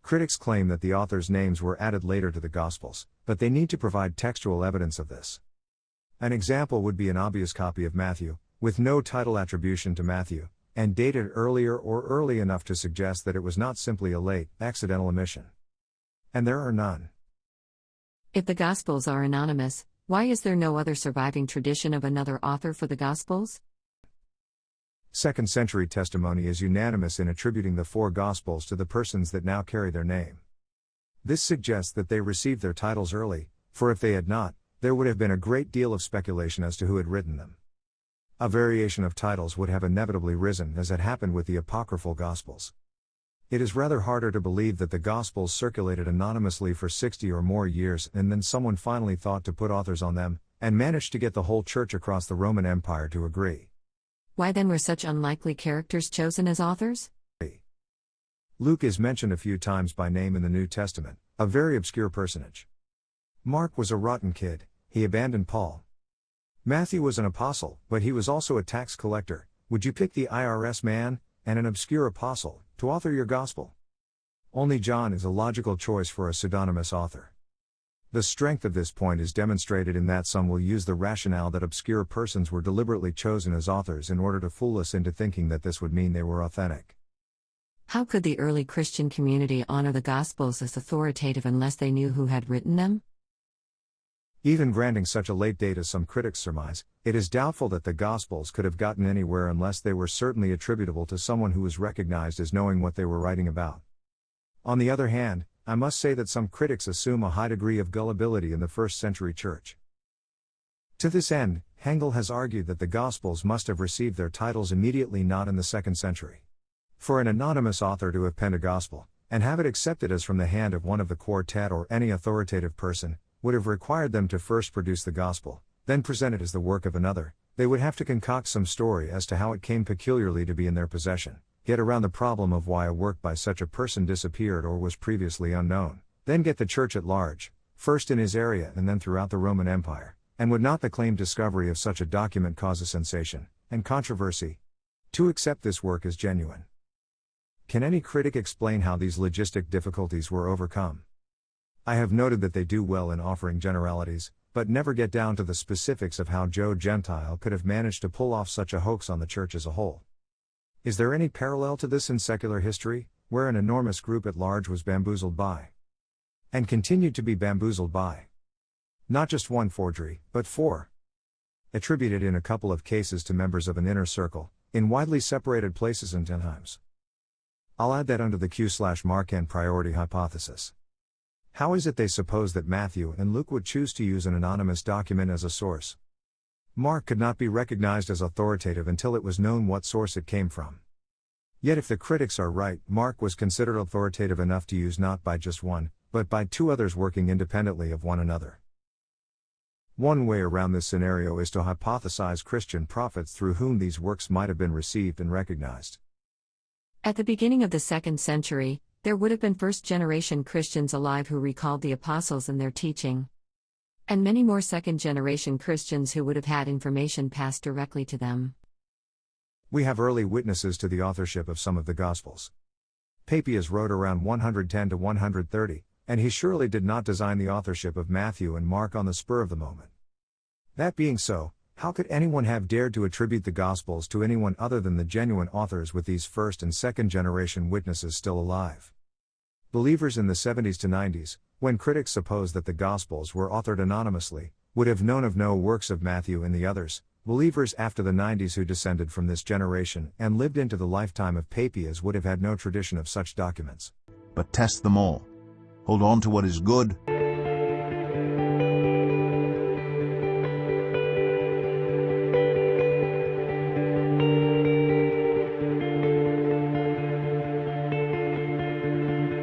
Critics claim that the authors' names were added later to the Gospels, but they need to provide textual evidence of this. An example would be an obvious copy of Matthew, with no title attribution to Matthew, and dated earlier or early enough to suggest that it was not simply a late, accidental omission. And there are none. If the Gospels are anonymous, why is there no other surviving tradition of another author for the Gospels? Second-century testimony is unanimous in attributing the four Gospels to the persons that now carry their name. This suggests that they received their titles early, for if they had not, there would have been a great deal of speculation as to who had written them. A variation of titles would have inevitably risen, as had happened with the apocryphal Gospels. It is rather harder to believe that the Gospels circulated anonymously for 60 or more years and then someone finally thought to put authors on them, and managed to get the whole church across the Roman Empire to agree. Why then were such unlikely characters chosen as authors? Luke is mentioned a few times by name in the New Testament, a very obscure personage. Mark was a rotten kid, he abandoned Paul. Matthew was an apostle, but he was also a tax collector. Would you pick the IRS man, and an obscure apostle, to author your gospel? Only John is a logical choice for a pseudonymous author. The strength of this point is demonstrated in that some will use the rationale that obscure persons were deliberately chosen as authors in order to fool us into thinking that this would mean they were authentic. How could the early Christian community honor the Gospels as authoritative unless they knew who had written them? Even granting such a late date as some critics surmise, it is doubtful that the Gospels could have gotten anywhere unless they were certainly attributable to someone who was recognized as knowing what they were writing about. On the other hand, I must say that some critics assume a high degree of gullibility in the first-century church. To this end, Hengel has argued that the Gospels must have received their titles immediately, not in the 2nd century. For an anonymous author to have penned a Gospel, and have it accepted as from the hand of one of the quartet or any authoritative person, would have required them to first produce the Gospel, then present it as the work of another. They would have to concoct some story as to how it came peculiarly to be in their possession, get around the problem of why a work by such a person disappeared or was previously unknown, then get the church at large, first in his area and then throughout the Roman Empire, and would not the claimed discovery of such a document cause a sensation, and controversy, to accept this work as genuine? Can any critic explain how these logistic difficulties were overcome? I have noted that they do well in offering generalities, but never get down to the specifics of how Joe Gentile could have managed to pull off such a hoax on the church as a whole. Is there any parallel to this in secular history, where an enormous group at large was bamboozled by, and continued to be bamboozled by, not just one forgery, but four? Attributed in a couple of cases to members of an inner circle, in widely separated places and times. I'll add that under the Q/Markan priority hypothesis. How is it they suppose that Matthew and Luke would choose to use an anonymous document as a source? Mark could not be recognized as authoritative until it was known what source it came from. Yet if the critics are right, Mark was considered authoritative enough to use not by just one, but by two others working independently of one another. One way around this scenario is to hypothesize Christian prophets through whom these works might have been received and recognized. At the beginning of the 2nd century, there would have been first-generation Christians alive who recalled the apostles and their teaching. And many more second-generation Christians who would have had information passed directly to them. We have early witnesses to the authorship of some of the Gospels. Papias wrote around 110 to 130, and he surely did not design the authorship of Matthew and Mark on the spur of the moment. That being so, how could anyone have dared to attribute the Gospels to anyone other than the genuine authors with these first and second generation witnesses still alive? Believers in the 70s to 90s, when critics supposed that the Gospels were authored anonymously, would have known of no works of Matthew and the others. Believers after the 90s who descended from this generation and lived into the lifetime of Papias would have had no tradition of such documents. But test them all. Hold on to what is good,